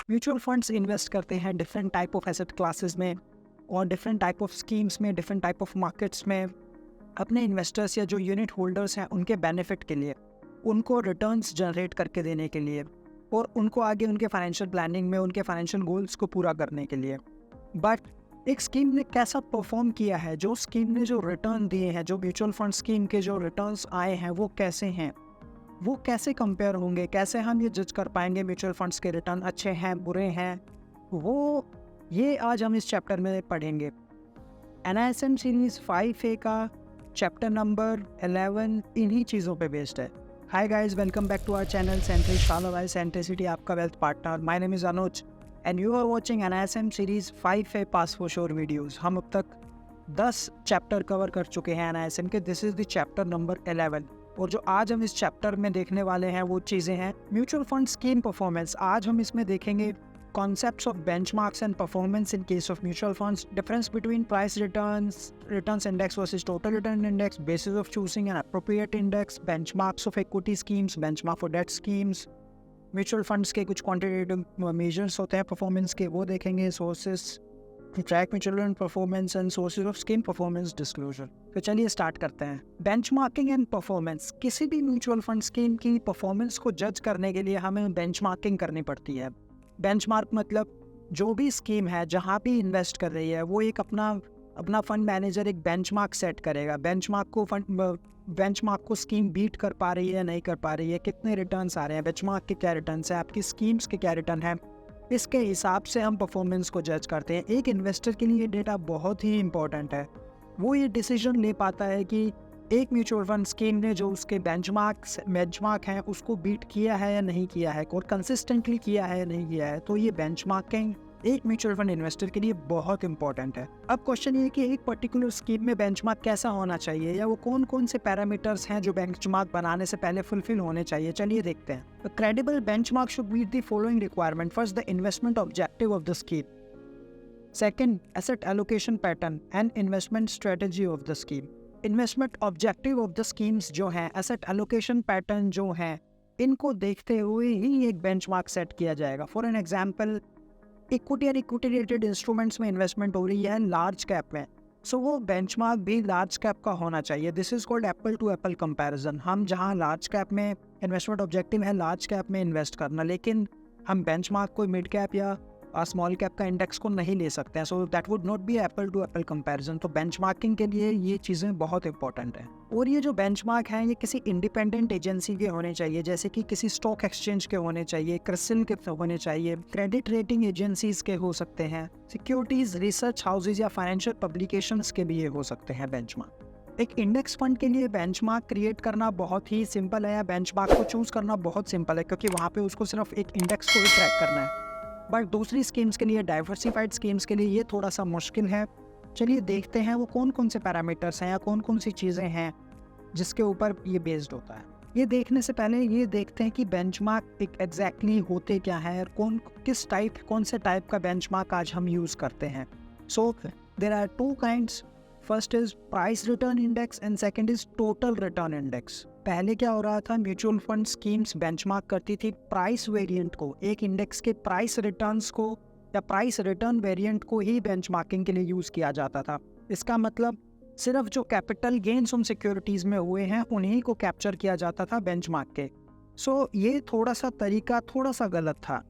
Mutual funds invest करते हैं different type of asset classes में और डिफरेंट टाइप ऑफ स्कीम्स में, डिफरेंट टाइप ऑफ मार्केट्स में, अपने इन्वेस्टर्स या जो यूनिट होल्डर्स हैं उनके बेनिफिट के लिए, उनको रिटर्न्स जनरेट करके देने के लिए और उनको आगे उनके फाइनेंशियल प्लानिंग में उनके फाइनेंशियल गोल्स को पूरा करने के लिए। बट एक स्कीम ने कैसा परफॉर्म किया है, जो स्कीम ने जो रिटर्न दिए हैं, जो म्यूचुअल फंड स्कीम के जो रिटर्न्स आए हैं वो कैसे हैं, वो कैसे कंपेयर होंगे, कैसे हम ये जज कर पाएंगे म्यूचुअल फंड्स के रिटर्न अच्छे हैं बुरे हैं, वो ये आज हम इस चैप्टर में पढ़ेंगे। NISM सीरीज 5A का चैप्टर नंबर 11 इन्हीं चीज़ों पे बेस्ड है। Hi guys, welcome back to our channel Centricity, आपका wealth partner. My name is Anuj and you are watching NISM series 5A pass for sure videos. हम अब तक 10 चैप्टर कवर कर चुके हैं NISM के। This is the chapter number 11 और जो आज हम इस चैप्टर में देखने वाले हैं वो चीज़ें हैं म्यूचुअल फंड स्कीम परफॉर्मेंस। आज हम इसमें देखेंगे concepts of benchmarks and performance in case of mutual funds, difference between price returns index versus total return index, basis of choosing an appropriate index, benchmarks of equity schemes, benchmark for debt schemes, mutual funds के कुछ quantitative measures होते हैं performance के, वो देखेंगे, sources to track mutual fund performance and sources of scheme performance disclosure। तो चलिए start करते हैं। Benchmarking and performance. किसी भी म्यूचुअल फंड स्कीम की परफॉर्मेंस को जज करने के लिए हमें बेंचमार्किंग करनी पड़ती है। बेंचमार्क मतलब जो भी स्कीम है जहाँ भी इन्वेस्ट कर रही है वो एक अपना फंड मैनेजर एक बेंचमार्क सेट करेगा। बेंचमार्क को स्कीम बीट कर पा रही है, नहीं कर पा रही है, कितने रिटर्न्स आ रहे हैं, बेंचमार्क के क्या रिटर्न्स है, आपकी स्कीम्स के क्या रिटर्न है, इसके हिसाब से हम परफॉर्मेंस को जज करते हैं। एक इन्वेस्टर के लिए ये डेटा बहुत ही इंपॉर्टेंट है। वो ये डिसीजन ले पाता है कि एक म्यूचुअल फंड स्कीम ने जो उसके बेंचमार्क हैं उसको बीट किया है या नहीं किया है, और कंसिस्टेंटली किया है या नहीं किया है। तो ये बेंचमार्किंग एक म्यूचुअल फंड इन्वेस्टर के लिए बहुत इंपॉर्टेंट है। अब क्वेश्चन ये कि एक पर्टिकुलर स्कीम में बेंचमार्क कैसा होना चाहिए या वो कौन कौन से पैरामीटर्स हैं जो बेंचमार्क बनाने से पहले फुलफिल होने चाहिए। चलिए देखते हैं। Credible benchmark should meet the following requirement. First, the investment objective of the scheme. Second, asset allocation pattern and investment strategy of the scheme. Investment objective of the schemes जो हैं, एसेट एलोकेशन पैटर्न जो हैं, इनको देखते हुए ही एक benchmark set किया जाएगा। फॉर एन एग्जांपल, इक्विटी और इक्विटी रिलेटेड इंस्ट्रूमेंट्स में इन्वेस्टमेंट हो रही है लार्ज कैप में, सो वो बेंचमार्क भी लार्ज कैप का होना चाहिए। This is called apple to apple comparison. हम जहां लार्ज कैप में इन्वेस्टमेंट ऑब्जेक्टिव है लार्ज कैप में इन्वेस्ट करना, लेकिन हम बेंचमार्क को मिड कैप या स्मॉल कैप का इंडेक्स को नहीं ले सकते हैं, so that would not be apple to apple comparison. तो बेंचमार्किंग के लिए ये चीज़ें बहुत इंपॉर्टेंट हैं। और ये जो बेंचमार्क हैं ये किसी इंडिपेंडेंट एजेंसी के होने चाहिए, जैसे कि किसी स्टॉक एक्सचेंज के होने चाहिए, क्रिसिल के होने चाहिए, क्रेडिट रेटिंग एजेंसीज के हो सकते हैं, सिक्योरिटीज रिसर्च हाउसेज या फाइनेंशियल पब्लिकेशंस के भी ये हो सकते हैं बेंचमार्क। एक इंडेक्स फंड के लिए बेंचमार्क क्रिएट करना बहुत ही सिंपल है, या बेंचमार्क को चूज करना बहुत सिंपल है, क्योंकि वहाँ पे उसको सिर्फ एक इंडेक्स को ही ट्रैक करना है। बट दूसरी स्कीम्स के लिए, डाइवर्सिफाइड स्कीम्स के लिए ये थोड़ा सा मुश्किल है। चलिए देखते हैं वो कौन कौन से पैरामीटर्स हैं या कौन कौन सी चीज़ें हैं जिसके ऊपर ये बेस्ड होता है। ये देखने से पहले ये देखते हैं कि बेंचमार्क एग्जैक्टली होते क्या है और कौन से टाइप का बेंचमार्क आज हम यूज़ करते हैं। So there are two kinds. First is price return index and second is total return index. पहले क्या हो रहा था, म्यूचुअल फंड स्कीम्स बेंचमार्क करती थी प्राइस वेरिएंट को, एक इंडेक्स के प्राइस रिटर्न्स को या प्राइस रिटर्न वेरिएंट को ही बेंचमार्किंग के लिए यूज़ किया जाता था। इसका मतलब सिर्फ जो कैपिटल गेन्स उन सिक्योरिटीज़ में हुए हैं उन्हीं को कैप्चर किया जाता था बेंचमार्क के। सो ये थोड़ा सा तरीका थोड़ा सा गलत था,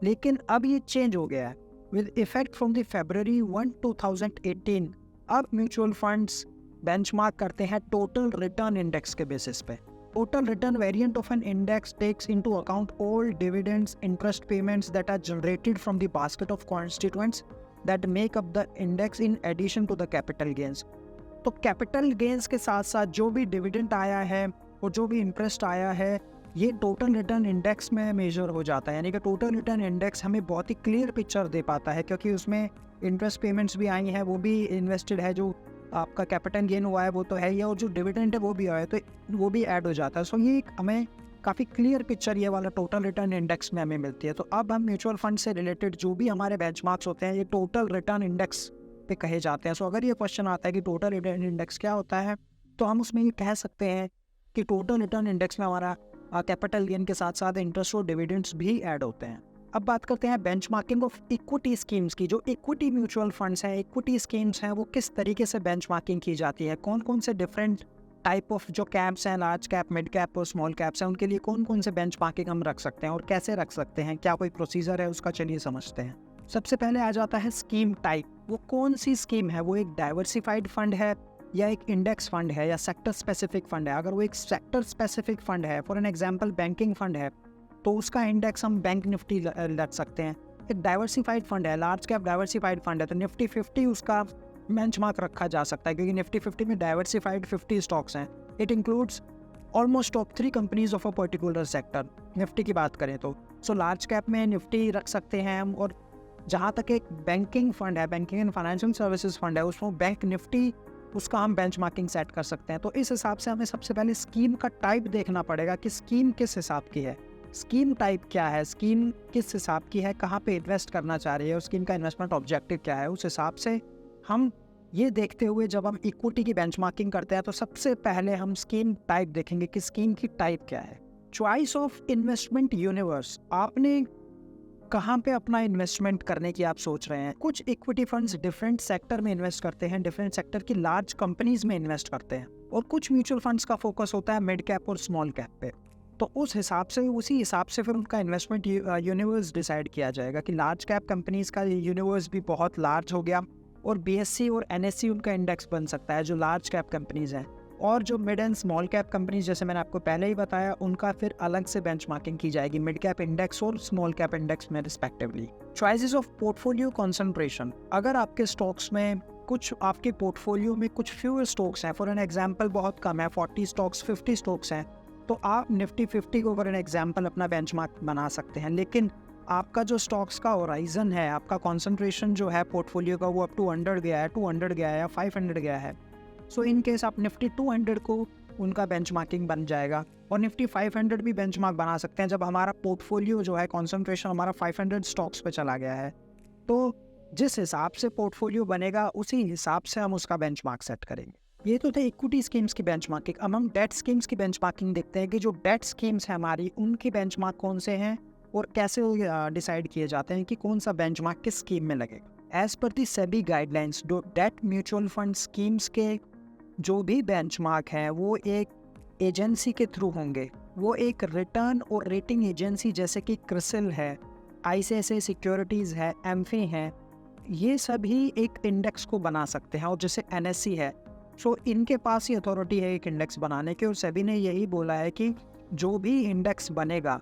लेकिन अब ये चेंज हो गया है with effect from the February 1, 2018। अब म्यूचुअल फंड्स बेंचमार्क करते हैं टोटल रिटर्न इंडेक्स के बेसिस पे। Total return variant of an index takes into account all dividends, interest payments that are generated from the basket of constituents that make up the index in addition to the capital gains. तो capital gains के साथ साथ जो भी dividend आया है और जो भी इंटरेस्ट आया है, ये टोटल रिटर्न इंडेक्स में मेजर हो जाता है। यानी कि टोटल रिटर्न इंडेक्स हमें बहुत ही क्लियर पिक्चर दे पाता है, क्योंकि उसमें इंटरेस्ट पेमेंट्स भी आई हैं, वो भी इन्वेस्टेड है, जो आपका कैपिटल गेन हुआ है वो तो है ही, और जो डिविडेंड है वो भी आया है तो वो भी ऐड हो जाता है। सो ये हमें काफ़ी क्लियर पिक्चर ये वाला टोटल रिटर्न इंडेक्स में हमें मिलती है। तो अब हम म्यूचुअल फंड से रिलेटेड जो भी हमारे बेंचमार्क्स होते हैं ये टोटल रिटर्न इंडेक्स पे कहे जाते हैं। सो अगर ये क्वेश्चन आता है कि टोटल रिटर्न इंडेक्स क्या होता है, तो हम उसमें ये कह सकते हैं कि टोटल रिटर्न इंडेक्स में हमारा कैपिटल गेन के साथ साथ इंटरेस्ट और डिविडेंड्स भी ऐड होते हैं। अब बात करते हैं बेंचमार्किंग ऑफ इक्विटी स्कीम्स की। जो इक्विटी म्यूचुअल फंड्स हैं, इक्विटी स्कीम्स हैं, वो किस तरीके से बेंचमार्किंग की जाती है, कौन कौन से डिफरेंट टाइप ऑफ जो कैप्स हैं, लार्ज कैप, मिड कैप और स्मॉल कैप्स हैं, उनके लिए कौन कौन से बेंचमार्किंग हम रख सकते हैं और कैसे रख सकते हैं, क्या कोई प्रोसीजर है उसका, चलिए समझते हैं। सबसे पहले आ जाता है स्कीम टाइप। वो कौन सी स्कीम है, वो एक डाइवर्सिफाइड फंड है या एक इंडेक्स फंड है या सेक्टर स्पेसिफिक फंड है। अगर वो एक सेक्टर स्पेसिफिक फंड है, for an example banking fund है, तो उसका इंडेक्स हम बैंक निफ्टी रख सकते हैं। एक डाइवर्सिफाइड फंड है, लार्ज कैप डाइवर्सिफाइड फंड है, तो निफ्टी 50 उसका बेंचमार्क रखा जा सकता है, क्योंकि निफ्टी 50 में डाइवर्सिफाइड 50 स्टॉक्स हैं। It includes almost top 3 companies of a particular sector, Nifty की बात करें तो। सो लार्ज कैप में निफ्टी रख सकते हैं हम। और जहाँ तक एक बैंकिंग फंड है, banking and financial services fund है, उसमें बैंक निफ्टी, उसका हम बेंचमार्किंग सेट कर सकते हैं। तो इस हिसाब से हमें सबसे पहले स्कीम का टाइप देखना पड़ेगा कि स्कीम किस हिसाब की है, स्कीम टाइप क्या है, स्कीम किस हिसाब की है, कहाँ पे इन्वेस्ट करना चाह रही है और स्कीम का इन्वेस्टमेंट ऑब्जेक्टिव क्या है। उस हिसाब से हम ये देखते हुए जब हम इक्विटी की बेंचमार्किंग करते हैं तो सबसे पहले हम स्कीम टाइप देखेंगे कि स्कीम की टाइप क्या है। चॉइस ऑफ इन्वेस्टमेंट यूनिवर्स, आपने कहाँ पे अपना इन्वेस्टमेंट करने की आप सोच रहे हैं। कुछ इक्विटी फंड्स डिफरेंट सेक्टर में इन्वेस्ट करते हैं, डिफरेंट सेक्टर की लार्ज कंपनीज में इन्वेस्ट करते हैं, और कुछ म्यूचुअल फंड्स का फोकस होता है मिड कैप और स्मॉल कैप पे। तो उस हिसाब से, उसी हिसाब से फिर उनका इन्वेस्टमेंट यूनिवर्स डिसाइड किया जाएगा कि लार्ज कैप कंपनीज का यूनिवर्स भी बहुत लार्ज हो गया और बीएससी और एनएससी उनका इंडेक्स बन सकता है जो लार्ज कैप कंपनीज हैं। और जो mid and small cap companies, जैसे मैंने आपको पहले ही बताया, उनका फिर अलग से बेंचमार्किंग की जाएगी मिड कैप इंडेक्स और स्मॉल कैप इंडेक्स में respectively. Choices of portfolio concentration, अगर आपके स्टॉक्स में कुछ, आपके पोर्टफोलियो में कुछ फ्यूअर स्टॉक्स हैं, फॉर एन एग्जांपल बहुत कम है, 40 स्टॉक्स 50 स्टॉक्स हैं, तो आप निफ्टी 50 को फॉर एन एग्जांपल अपना बेंचमार्क बना सकते हैं। लेकिन आपका जो स्टॉक्स का होराइजन है, आपका कंसंट्रेशन जो है पोर्टफोलियो का, वो अब 200 गया है, 200 गया है या 500 गया है, सो इन केस आप निफ्टी 200 को उनका बेंचमार्किंग बन जाएगा और निफ्टी 500 भी बेंचमार्क बना सकते हैं जब हमारा पोर्टफोलियो जो है, कंसंट्रेशन हमारा 500 स्टॉक्स पे चला गया है। तो जिस हिसाब से पोर्टफोलियो बनेगा उसी हिसाब से हम उसका बेंचमार्क सेट करेंगे। ये तो थे इक्विटी स्कीम्स की बेंचमार्किंग। अब हम डेट स्कीम्स की बेंचमार्किंग देखते हैं कि जो डेट स्कीम्स हैं हमारी, उनकी बेंचमार्क कौन से हैं और कैसे डिसाइड किए जाते हैं कि कौन सा बेंचमार्क किस स्कीम में लगेगा। As per the SEBI guidelines, debt mutual fund schemes के जो भी बेंचमार्क हैं वो एक एजेंसी के थ्रू होंगे। वो एक रिटर्न और रेटिंग एजेंसी जैसे कि क्रिसिल है, आईसीआईसीआई सिक्योरिटीज़ है, एमफी है, ये सभी एक इंडेक्स को बना सकते हैं। और जैसे एनएससी है, सो इनके पास ही अथॉरिटी है एक इंडेक्स बनाने की, और सेबी ने यही बोला है कि जो भी इंडेक्स बनेगा,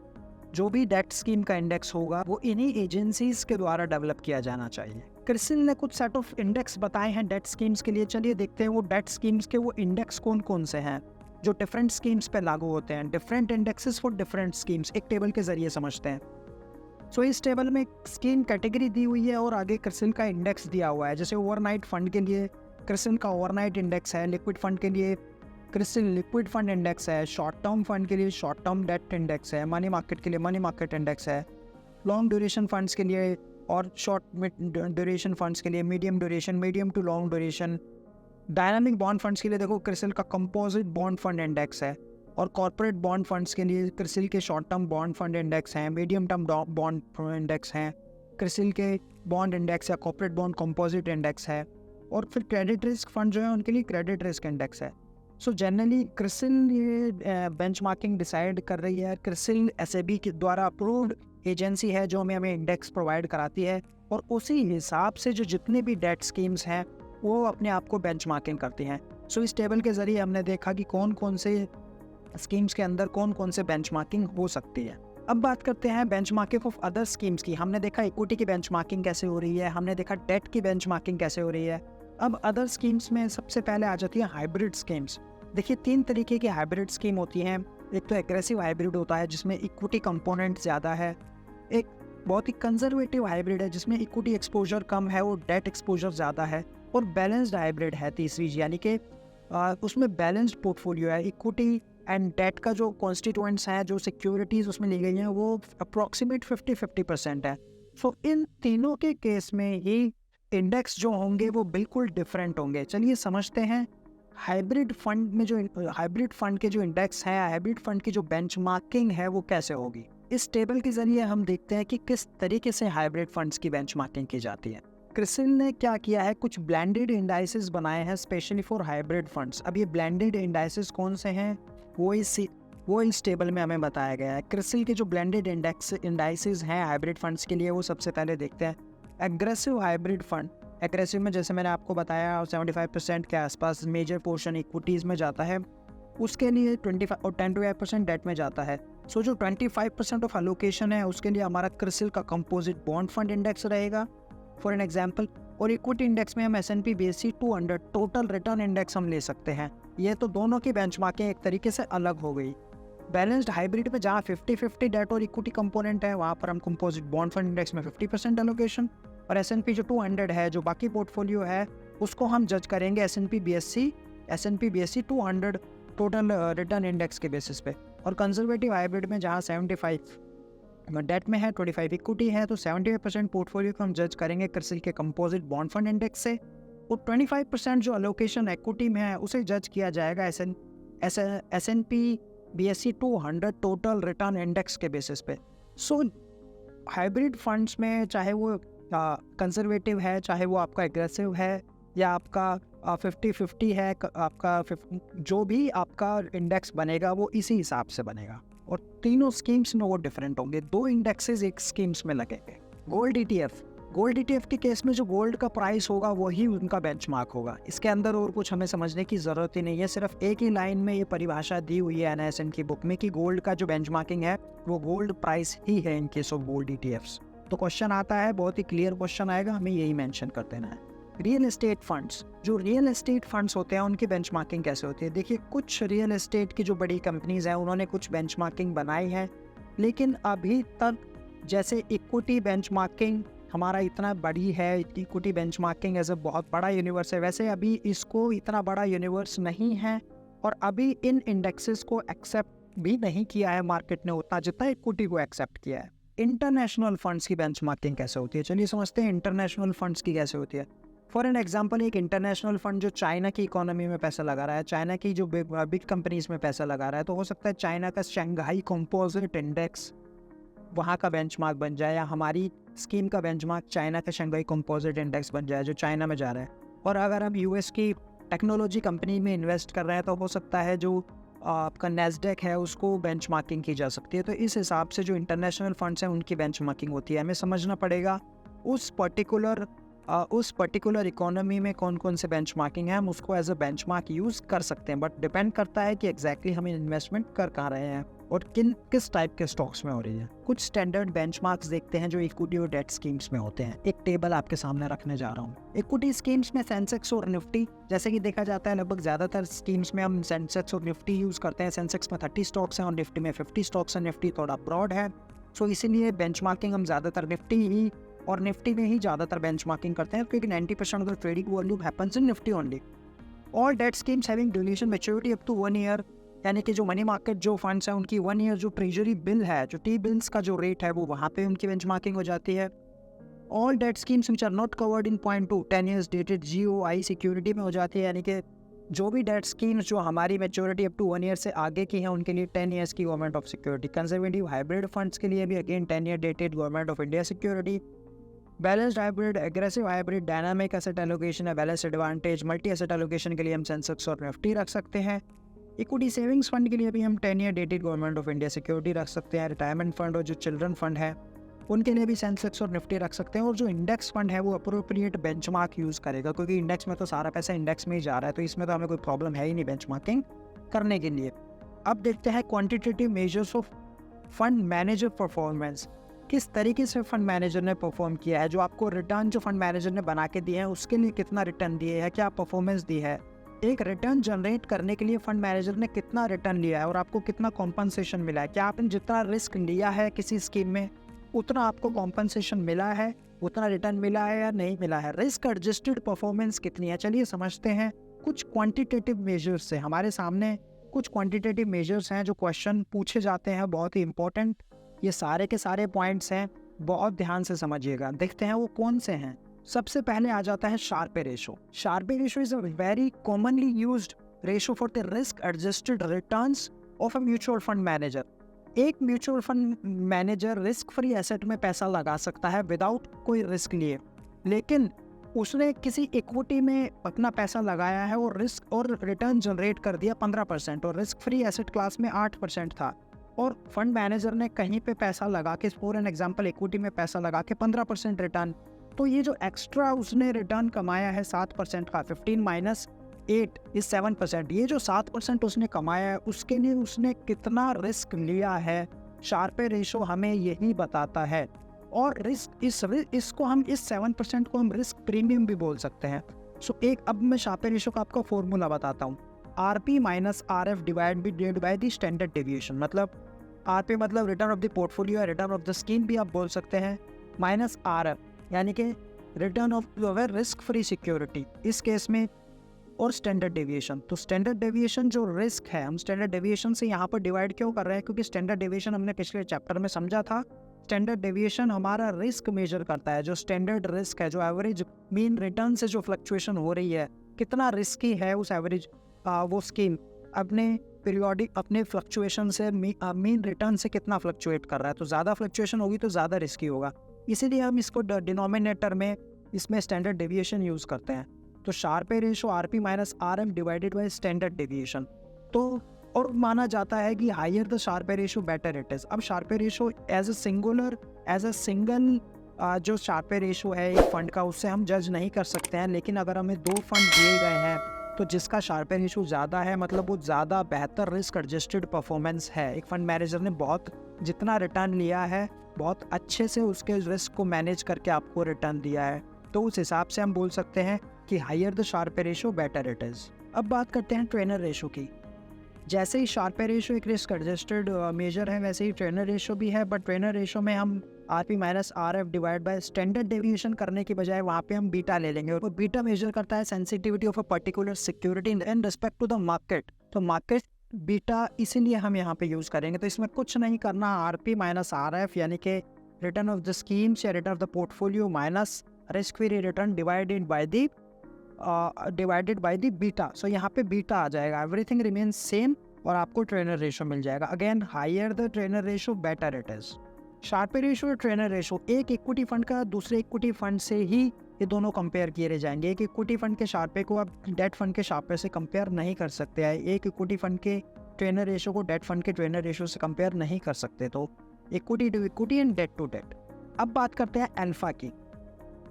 जो भी डेट स्कीम का इंडेक्स होगा, वो इन्हीं एजेंसीज के द्वारा डेवलप किया जाना चाहिए। क्रिसिल ने कुछ सेट ऑफ इंडेक्स बताए हैं डेट स्कीम्स के लिए। चलिए देखते हैं वो डेट स्कीम्स के वो इंडेक्स कौन कौन से हैं जो डिफरेंट स्कीम्स पे लागू होते हैं। Different indexes for different schemes, एक टेबल के जरिए समझते हैं। सो इस टेबल में स्कीम कैटेगरी दी हुई है और आगे क्रिसिल का इंडेक्स दिया हुआ है। जैसे ओवरनाइट फंड के लिए क्रिसिल का ओवरनाइट इंडेक्स है, लिक्विड फंड के लिए क्रिसिल लिक्विड फंड इंडेक्स है, शॉर्ट टर्म फंड के लिए शॉर्ट टर्म डेट इंडेक्स है, मनी मार्केट के लिए मनी मार्केट इंडेक्स है, लॉन्ग ड्यूरेशन फंड्स के लिए और शॉर्ट ड्यूरेशन फंड्स के लिए medium duration, medium to long duration, dynamic bond funds के लिए देखो क्रिसिल का कंपोजिट बॉन्ड फंड इंडेक्स है, और कॉर्पोरेट बॉन्ड फंड्स के लिए क्रिसिल के short term bond fund index हैं, मीडियम टर्म बॉन्ड इंडेक्स हैं, क्रिसिल के बॉन्ड इंडेक्स या कॉर्पोरेट बॉन्ड कंपोजिट इंडेक्स है, और फिर क्रेडिट रिस्क फंड जो है उनके लिए क्रेडिट रिस्क इंडेक्स है। सो जनरली क्रिसिल ये बेंचमार्किंग डिसाइड कर रही है। क्रिसिल एसएबी के द्वारा अप्रूव्ड एजेंसी है जो हमें इंडेक्स प्रोवाइड कराती है, और उसी हिसाब से जो जितने भी डेट स्कीम्स हैं वो अपने आप को बेंचमार्किंग करती हैं। सो इस टेबल के ज़रिए हमने देखा कि कौन कौन से स्कीम्स के अंदर कौन कौन से बेंचमार्किंग हो सकती है। अब बात करते हैं बेंचमार्किंग ऑफ अदर स्कीम्स की। हमने देखा इक्विटी की बेंचमार्किंग कैसे हो रही है, हमने देखा डेट की बेंचमार्किंग कैसे हो रही है। अब अदर स्कीम्स में सबसे पहले आ जाती है हाइब्रिड स्कीम्स। देखिए 3 तरीके की हाइब्रिड स्कीम होती हैं। एक तो एग्रेसिव हाइब्रिड होता है जिसमें इक्विटी कंपोनेंट ज़्यादा है, एक बहुत ही कंजर्वेटिव हाइब्रिड है जिसमें इक्विटी एक्सपोजर कम है और डेट एक्सपोजर ज़्यादा है, और बैलेंस्ड हाइब्रिड है तीसरी, यानी कि उसमें बैलेंस्ड पोर्टफोलियो है। इक्विटी एंड डेट का जो कॉन्स्टिट्यूएंट्स हैं, जो सिक्योरिटीज़ उसमें ली गई हैं, वो अप्रॉक्सीमेट 50-50% है। सो इन तीनों के केस में ये इंडेक्स जो होंगे वो बिल्कुल डिफरेंट होंगे। चलिए समझते हैं हाइब्रिड फंड में जो हाइब्रिड फंड के जो इंडेक्स हैं, हाइब्रिड फंड की जो बेंचमार्किंग है वो कैसे होगी। इस टेबल के जरिए हम देखते हैं कि किस तरीके से हाइब्रिड फंड्स की बेंचमार्किंग की जाती है। क्रिसिल ने क्या किया है, कुछ ब्लेंडेड इंडाइसेस बनाए हैं स्पेशली फॉर हाइब्रिड फंड्स। अब ये ब्लेंडेड इंडाइसेस कौन से हैं वो इस टेबल में हमें बताया गया है। क्रिसिल के जो ब्लेंडेड इंडाइसेस हैं हाइब्रिड फंड्स के लिए, वो सबसे पहले देखते हैं। एग्रेसिव हाइब्रिड फंड, एग्रेसिव में जैसे मैंने आपको बताया 75% के आसपास मेजर पोर्शन इक्विटीज़ में जाता है, उसके लिए 25 और 10-12% डेट में जाता है। सो जो 25% ऑफ एलोकेशन है उसके लिए हमारा क्रिसिल का कंपोजिट बॉन्ड फंड इंडेक्स रहेगा फॉर एन एग्जांपल। और इक्विटी इंडेक्स में हम S&P BSE 200 total return index हम ले सकते हैं। ये तो दोनों की बेंचमार्किंग एक तरीके से अलग हो गई। बैलेंस्ड हाइब्रिड में जहाँ 50-50 डेट और इक्विटी कंपोनेंट है, वहाँ पर हम कंपोजिट बॉन्ड फंड इंडेक्स में 50% एलोकेशन, और S&P जो 200 है, जो बाकी पोर्टफोलियो है, उसको हम जज करेंगे S&P BSE 200 total return index के बेसिस पे। और कंजर्वेटिव हाइब्रिड में जहाँ 75 डेट में है, 25 इक्विटी है, तो 75% पोर्टफोलियो को हम जज करेंगे क्रिसिल के कंपोजिट बॉन्ड फंड इंडेक्स से, और 25% जो एलोकेशन इक्विटी में है उसे जज किया जाएगा S&P BSE 200 total return index के बेसिस पे। सो हाइब्रिड फंड्स में चाहे वो कंजर्वेटिव है, चाहे वो आपका एग्रेसिव है, या आपका 50-50 है, आपका जो भी आपका इंडेक्स बनेगा वो इसी हिसाब से बनेगा। और तीनों स्कीम्स में वो डिफरेंट होंगे। 2 इंडेक्सेस एक स्कीम्स में लगेंगे। गोल्ड ETF के केस में जो गोल्ड का प्राइस होगा वही उनका बेंचमार्क होगा। इसके अंदर और कुछ हमें समझने की ज़रूरत ही नहीं है, सिर्फ एक ही लाइन में ये परिभाषा दी हुई है NISM की बुक में कि गोल्ड का जो बेंचमार्किंग है वो गोल्ड प्राइस ही है in case of gold ETFs। तो क्वेश्चन आता है, बहुत ही क्लियर क्वेश्चन आएगा, हमें यही मेंशन कर देना है। रियल एस्टेट फंड्स, जो रियल एस्टेट फंड्स होते हैं उनकी बेंचमार्किंग कैसे होती है? देखिए, कुछ रियल एस्टेट की जो बड़ी कंपनीज हैं उन्होंने कुछ बेंचमार्किंग बनाई है, लेकिन अभी तक जैसे इक्विटी बेंचमार्किंग हमारा इतना बड़ी है, इक्विटी बेंचमार्किंग एज अ बहुत बड़ा यूनिवर्स है, वैसे अभी इसको इतना बड़ा यूनिवर्स नहीं है, और अभी इन इंडेक्सेस को एक्सेप्ट भी नहीं किया है मार्केट ने उतना जितना इक्विटी को एक्सेप्ट किया है। इंटरनेशनल फंड्स की बेंचमार्किंग कैसे होती है? चलिए समझते हैं इंटरनेशनल फंड्स की कैसे होती है। फॉर एन एग्जाम्पल, एक इंटरनेशनल फंड जो चाइना की इकोनॉमी में पैसा लगा रहा है, चाइना की जो बिग कंपनीज में पैसा लगा रहा है, तो हो सकता है चाइना का शंघाई कंपोजिट इंडेक्स वहाँ का बेंचमार्क बन जाए, या हमारी स्कीम का बेंचमार्क चाइना का शंघाई कंपोजिट इंडेक्स बन जाए जो चाइना में जा रहा है। और अगर हम US की टेक्नोलॉजी कंपनी में इन्वेस्ट कर रहे हैं तो हो सकता है जो आपका नैस्डैक है उसको बेंचमार्किंग की जा सकती है। तो इस हिसाब से जो इंटरनेशनल फंड्स हैं उनकी बेंचमार्किंग होती है। हमें समझना पड़ेगा उस पर्टिकुलर इकोनॉमी में कौन कौन से बेंचमार्किंग है, हम उसको एज अ बेंचमार्क यूज़ कर सकते हैं, बट डिपेंड करता है कि एग्जैक्टली हम इन्वेस्टमेंट कर कहाँ रहे हैं और किस टाइप के स्टॉक्स में हो रही है। कुछ स्टैंडर्ड बेंचमार्क्स देखते हैं जो इक्विटी और डेट स्कीम्स में होते हैं। एक टेबल आपके सामने रखने जा रहा हूँ। इक्विटी स्कीम्स में सेंसेक्स और निफ्टी, जैसे कि देखा जाता है लगभग ज़्यादातर स्कीम्स में हम सेंसेक्स और निफ्टी यूज़ करते हैं। सेंसेक्स में 30 स्टॉक्स हैं और निफ्टी में 50 स्टॉक्स हैं। निफ्टी थोड़ा ब्रॉड है, सो इसीलिए बेंचमार्किंग हम ज़्यादातर निफ्टी में ही ज़्यादातर बेंचमार्किंग करते हैं, क्योंकि 90% of the trading volume happens in Nifty only. All debt schemes having duration maturity up to 1 year, यानी कि जो मनी मार्केट जो फंड्स हैं उनकी 1 ईयर जो ट्रेजरी बिल है, जो टी बिल्स का जो रेट है वो वहाँ पे उनकी बेंचमार्किंग हो जाती है। All debt schemes which are not covered in point 2 10 years dated GOI security में हो जाती है, यानी कि जो भी डेट स्कीम्स जो हमारी मैच्योरिटी अप टू 1 ईयर से आगे की हैं उनके लिए 10 ईयर्स की government of security. Conservative hybrid funds के लिए भी again 10 year dated government of India security. Balanced hybrid, aggressive hybrid, dynamic asset allocation है, balance advantage, multi asset allocation के लिए हम सेंसेक्स और निफ्टी रख सकते हैं। इक्विटी सेविंग्स फंड के लिए भी हम 10 year dated government of India security रख सकते हैं। रिटायरमेंट फंड और जो चिल्ड्रन फंड है उनके लिए भी सेंसेक्स और निफ्टी रख सकते हैं। और जो इंडेक्स फंड है वो अप्रोप्रिएट बेंचमार्क यूज़ करेगा, क्योंकि इंडेक्स में तो सारा पैसा इंडेक्स में ही जा रहा है, तो इसमें तो हमें कोई प्रॉब्लम है ही नहीं बेंचमार्किंग करने के लिए। अब देखते हैं quantitative measures of fund manager performance. किस तरीके से फंड मैनेजर ने परफॉर्म किया है, जो आपको रिटर्न जो फंड मैनेजर ने बना के दिए हैं उसके लिए कितना रिटर्न दिए है, क्या परफॉर्मेंस दी है। एक रिटर्न जनरेट करने के लिए फंड मैनेजर ने कितना रिटर्न लिया है और आपको कितना कॉम्पनसेशन मिला है। क्या आपने जितना रिस्क लिया है किसी स्कीम में उतना आपको कॉम्पनसेशन मिला है, उतना रिटर्न मिला है या नहीं मिला है। रिस्क एडजस्टेड परफॉर्मेंस कितनी है। चलिए समझते हैं कुछ क्वांटिटेटिव मेजर्स से। हमारे सामने कुछ क्वांटिटेटिव मेजर्स हैं जो क्वेश्चन पूछे जाते हैं, बहुत ही इंपॉर्टेंट। ये सारे के सारे पॉइंट्स हैं, बहुत ध्यान से समझिएगा। देखते हैं वो कौन से हैं। सबसे पहले आ जाता है Sharpe ratio. Sharpe ratio is a very commonly used ratio for the risk adjusted returns of a mutual fund manager. एक mutual fund manager risk free asset में पैसा लगा सकता है विदाउट कोई रिस्क लिए, लेकिन उसने किसी इक्विटी में अपना पैसा लगाया है और रिस्क और रिटर्न जनरेट कर दिया 15% और रिस्क फ्री एसेट क्लास में 8% था, और फंड मैनेजर ने कहीं पे पैसा लगा के, फॉर एन एग्जांपल इक्विटी में पैसा लगा के 15% रिटर्न, तो ये जो एक्स्ट्रा उसने रिटर्न कमाया है 7% का, 15 माइनस 8 इज 7%, ये जो 7% उसने कमाया है उसके लिए उसने कितना रिस्क लिया है, शार्पे रेशो हमें यही बताता है। और रिस्क इसको हम इस 7% को हम रिस्क प्रीमियम भी बोल सकते हैं। अब मैं शार्पे रेशो का आपको फॉर्मूला बताता हूँ। RP minus RF divide by the standard deviation, मतलब आरपी मतलब return of the portfolio, return of the scheme भी आप बोल सकते हैं, माइनस आरएफ यानी कि return of risk free security इस केस में, और स्टैंडर्ड डेविएशन। तो स्टैंडर्ड डेविएशन जो रिस्क है, हम स्टैंडर्ड डेविएशन से यहाँ पर डिवाइड क्यों कर रहे हैं, क्योंकि स्टैंडर्ड डेविएशन हमने पिछले चैप्टर में समझा था। स्टैंडर्ड डेविएशन हमारा रिस्क मेजर करता है, जो स्टैंडर्ड रिस्क है, जो एवरेज मीन रिटर्न से जो फ्लक्चुएशन हो रही है, कितना रिस्की है उस एवरेज वो स्कीम अपने पीरियोडिक अपने फ्लक्चुएशन से मीन रिटर्न से कितना फ्लक्चुएट कर रहा है। तो ज़्यादा फ्लक्चुएशन होगी तो ज़्यादा रिस्की होगा, इसीलिए हम इसको डिनोमिनेटर में इसमें स्टैंडर्ड डेविएशन यूज़ करते हैं। तो Sharpe ratio RP minus RM divided by standard deviation. तो और माना जाता है कि higher the Sharpe ratio better it is. अब Sharpe ratio as a single जो शार्पे रेशो है एक फंड का, उससे हम जज नहीं कर सकते हैं, लेकिन अगर हमें 2 फंड दिए गए हैं तो जिसका शार्पे रेशो ज़्यादा है मतलब वो ज़्यादा बेहतर रिस्क एडजस्टेड परफॉर्मेंस है। एक फंड मैनेजर ने बहुत जितना रिटर्न लिया है बहुत अच्छे से उसके रिस्क को मैनेज करके आपको रिटर्न दिया है, तो उस हिसाब से हम बोल सकते हैं कि higher the Sharpe ratio better it is. अब बात करते हैं ट्रेनर रेशो की। जैसे ही शार्पे रेशो एक रिस्क एडजस्टेड मेजर है, वैसे ही ट्रेनर रेशो भी है, बट ट्रेनर रेशो में हम RP minus RF divide by standard deviation करने की बजाय वहाँ पे हम बीटा ले लेंगे, और वो बीटा मेजर करता है sensitivity of a particular security in respect to the market. तो मार्केट बीटा इसीलिए हम यहाँ पे यूज़ करेंगे। तो इसमें कुछ नहीं करना, आरपी माइनस आरएफ यानी कि रिटर्न ऑफ द स्कीम्स या return of the portfolio minus risk free return divided by the beta. So यहाँ पे बीटा आ जाएगा, एवरीथिंग रिमेन्स सेम और आपको ट्रेनर रेशो मिल जाएगा। Again higher the Treynor ratio better it is. Sharpe ratio और Treynor ratio एक equity fund का दूसरे इक्विटी फंड से ही ये दोनों कंपेयर किए रह जाएंगे। एक इक्विटी फंड के शार्पे को आप डेट फंड के शार्पे से कंपेयर नहीं कर सकते हैं, एक इक्विटी फंड के ट्रेनर रेशो को डेट फंड के ट्रेनर रेशो से कंपेयर नहीं कर सकते। तो equity to equity and debt to debt. अब बात करते हैं अल्फा की।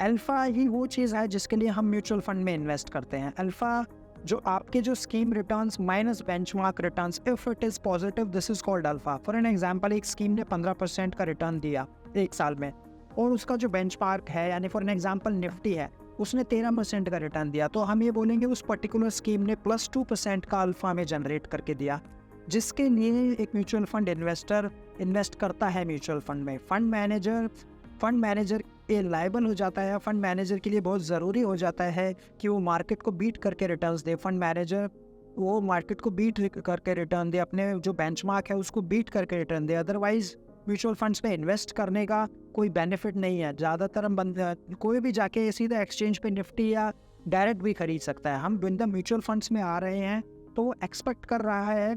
अल्फा ही वो चीज़ है जिसके लिए हम म्यूचुअल फंड में इन्वेस्ट करते हैं। अल्फा जो आपके जो scheme returns minus benchmark returns, if it is positive this is called alpha. For an example एक स्कीम ने 15% का रिटर्न दिया एक साल में, और उसका जो बेंचमार्क है यानी फॉर एन एग्जांपल निफ्टी है, उसने 13% का रिटर्न दिया, तो हम ये बोलेंगे उस पर्टिकुलर स्कीम ने +2% का अल्फा में जनरेट करके दिया, जिसके लिए एक म्यूचुअल फंड इन्वेस्टर इन्वेस्ट करता है म्यूचुअल फंड में। फंड मैनेजर ये लायबल हो जाता है, फंड मैनेजर के लिए बहुत ज़रूरी हो जाता है कि वो मार्केट को बीट करके रिटर्न्स दे। फंड मैनेजर वो मार्केट को बीट करके रिटर्न दे, अपने जो बेंचमार्क है उसको बीट करके रिटर्न दे, अदरवाइज म्यूचुअल फंड्स में इन्वेस्ट करने का कोई बेनिफिट नहीं है। ज़्यादातर हम कोई भी जाके सीधा एक्सचेंज पे निफ्टी या डायरेक्ट भी खरीद सकता है। हम बिंदा म्यूचुअल फंड्स में आ रहे हैं तो वो एक्सपेक्ट कर रहा है,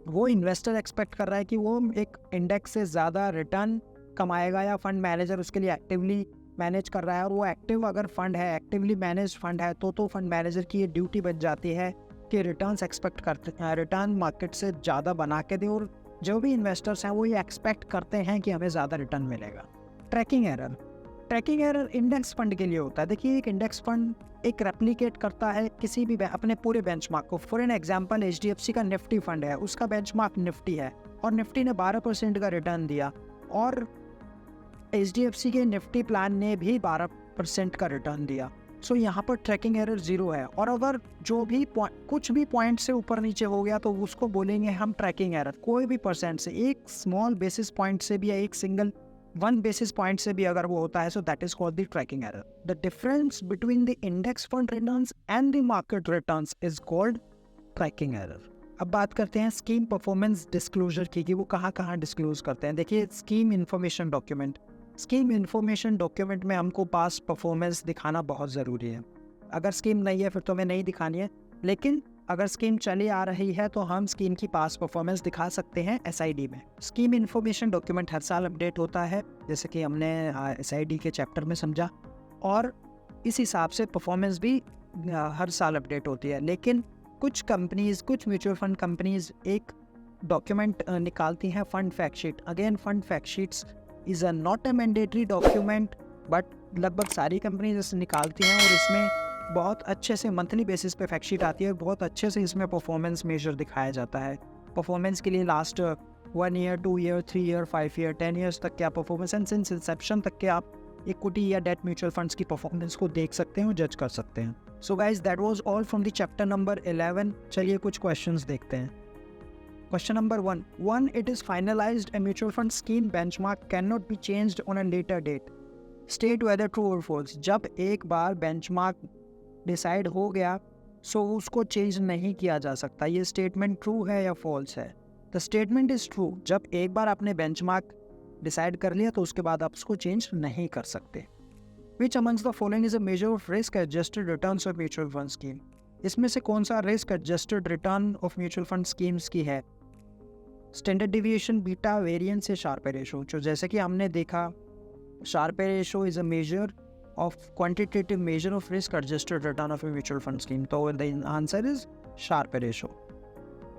वो इन्वेस्टर एक्सपेक्ट कर रहा है कि वो एक इंडेक्स से ज़्यादा रिटर्न कमाएगा, या फंड मैनेजर उसके लिए एक्टिवली मैनेज कर रहा है, और वो एक्टिव अगर फंड है, एक्टिवली मैनेज फंड है, तो फंड मैनेजर की ये ड्यूटी बन जाती है कि रिटर्न्स एक्सपेक्ट करते हैं, रिटर्न मार्केट से ज़्यादा बना के दे, और जो भी इन्वेस्टर्स हैं वो ये एक्सपेक्ट करते हैं कि हमें ज़्यादा रिटर्न मिलेगा। ट्रैकिंग एरर इंडेक्स फंड के लिए होता है। देखिए एक इंडेक्स फंड एक रेप्लिकेट करता है किसी भी अपने पूरे बेंचमार्क को। फॉर एन एग्जांपल HDFC का निफ्टी फंड है, उसका बेंचमार्क निफ्टी है और निफ्टी ने 12% का रिटर्न दिया, और HDFC के निफ्टी प्लान ने भी 12% का रिटर्न दिया। सो यहाँ पर ट्रैकिंग एरर 0 है, और अगर जो भी कुछ भी पॉइंट से ऊपर नीचे हो गया तो उसको बोलेंगे हम ट्रैकिंग एरर। कोई भी परसेंट से, एक स्मॉल बेसिस पॉइंट से भी या एक सिंगल 1 बेसिस पॉइंट से भी अगर वो होता है, so that is called the tracking error. The difference between the index fund returns and the market returns is called tracking error. अब बात करते हैं स्कीम परफॉर्मेंस डिस्क्लोजर की, कि वो कहाँ डिस्क्लोज करते हैं। देखिए स्कीम इन्फॉर्मेशन डॉक्यूमेंट में हमको पास परफॉर्मेंस दिखाना बहुत ज़रूरी है। अगर स्कीम नहीं है फिर तो हमें नहीं दिखानी है, लेकिन अगर स्कीम चली आ रही है तो हम स्कीम की पास परफॉर्मेंस दिखा सकते हैं SID में। स्कीम इन्फॉर्मेशन डॉक्यूमेंट हर साल अपडेट होता है, जैसे कि हमने SID के चैप्टर में समझा, और इस हिसाब से परफॉर्मेंस भी हर साल अपडेट होती है। लेकिन कुछ कंपनीज़, कुछ म्यूचुअल फंड कंपनीज़ एक डॉक्यूमेंट निकालती हैं, fund fact sheet. Again fund fact sheets is not a mandatory document, but लगभग सारी कंपनीज इसे निकालती हैं और इसमें बहुत अच्छे से मंथली बेसिस पे फैक्ट शीट आती है, बहुत अच्छे से इसमें परफॉर्मेंस मेजर दिखाया जाता है। परफॉर्मेंस के लिए last 1 year, 2 year, 3 year, 5 year, 10 years तक क्या परफॉर्मेंस एंड सिंस इंसेप्शन तक के आप इक्विटी या डेट म्यूचुअल फंड्स की परफॉर्मेंस को देख सकते हैं और जज कर सकते हैं। So guys, that was all from the chapter number 11। चलिए कुछ क्वेश्चंस देखते हैं। Question number 1. It is finalized a mutual fund scheme benchmark cannot be changed on a later date. State whether true or false. जब एक बार benchmark decide हो गया सो उसको change नहीं किया जा सकता। ये स्टेटमेंट ट्रू है या फॉल्स है? The statement is true. जब एक बार आपने बेंचमार्क डिसाइड कर लिया तो उसके बाद आप उसको चेंज नहीं कर सकते। Which amongst the following is a measure of risk adjusted returns of mutual fund scheme? इसमें से कौन सा risk adjusted return of mutual fund schemes की है? स्टैंडर्ड डिविएशन, बीटा, वेरिएंस या शार्पर रेशो। जो जैसे कि हमने देखा, sharper ratio is a measure of quantitative measure of risk adjusted return of a mutual fund scheme. So the answer is Sharpe ratio.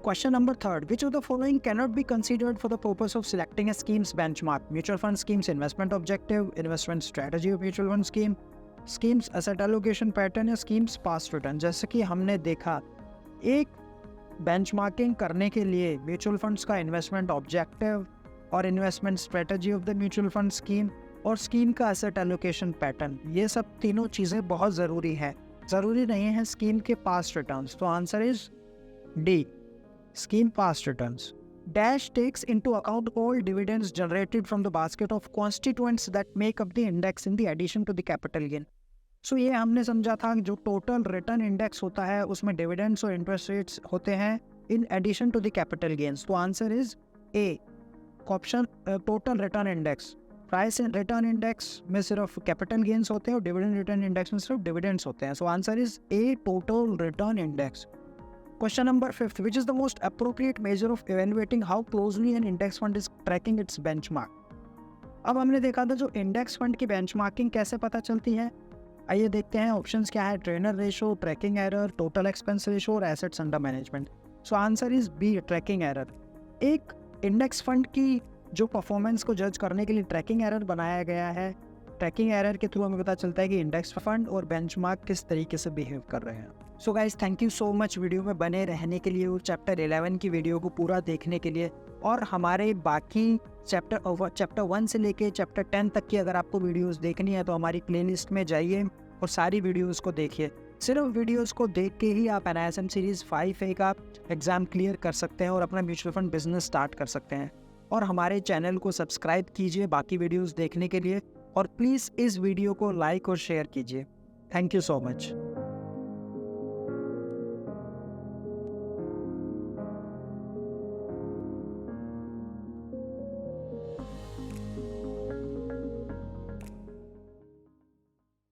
Question number 3. Which of the following cannot be considered for the purpose of selecting a scheme's benchmark? Mutual fund scheme's investment objective, investment strategy of mutual fund scheme, scheme's asset allocation pattern या scheme's past return. जैसे कि हमने देखा, एक benchmarking करने के लिए mutual funds का इन्वेस्टमेंट ऑब्जेक्टिव और investment strategy of the mutual fund scheme और स्कीम का एसेट एलोकेशन पैटर्न, ये सब तीनों चीज़ें बहुत ज़रूरी है। ज़रूरी नहीं है स्कीम के पास्ट रिटर्न्स। तो answer is D, scheme past returns. Dash takes into account all dividends generated from the basket of constituents that make up the index in the addition to the capital gain. So ये हमने समझा था जो total return index होता है उसमें dividends और interest rates होते हैं in addition to the capital gains. तो answer is A, option total return index. Price and return index में सिर्फ कैपिटल गेन्स होते हैं और डिविडेंड रिटर्न इंडेक्स में सिर्फ डिविडेंड्स होते हैं। सो answer is A, total return index. Question number 5. Which is the most appropriate measure of evaluating how closely an index fund is tracking its benchmark? अब हमने देखा था जो इंडेक्स फंड की बेंचमार्किंग कैसे पता चलती है। आइए देखते हैं ऑप्शंस क्या है। Treynor ratio, tracking error, total expense ratio और assets under management. So answer is B, tracking error. एक इंडेक्स फंड की जो परफॉर्मेंस को जज करने के लिए ट्रैकिंग एरर बनाया गया है। ट्रैकिंग एरर के थ्रू हमें पता चलता है कि इंडेक्स फंड और बेंचमार्क किस तरीके से बिहेव कर रहे हैं। So guys, thank you so much video में बने रहने के लिए और चैप्टर 11 की वीडियो को पूरा देखने के लिए। और हमारे बाकी चैप्टर 1 से लेके चैप्टर 10 तक की अगर आपको वीडियोस देखनी है तो हमारी प्लेलिस्ट में जाइए और सारी वीडियोस को देखिए। सिर्फ वीडियोस को देख के ही आप NISM सीरीज़ 5A का एग्ज़ाम क्लियर कर सकते हैं और अपना म्यूचुअल फंड बिजनेस स्टार्ट कर सकते हैं। और हमारे चैनल को सब्सक्राइब कीजिए बाकी वीडियोस देखने के लिए, और प्लीज़ इस वीडियो को लाइक और शेयर कीजिए। Thank you so much.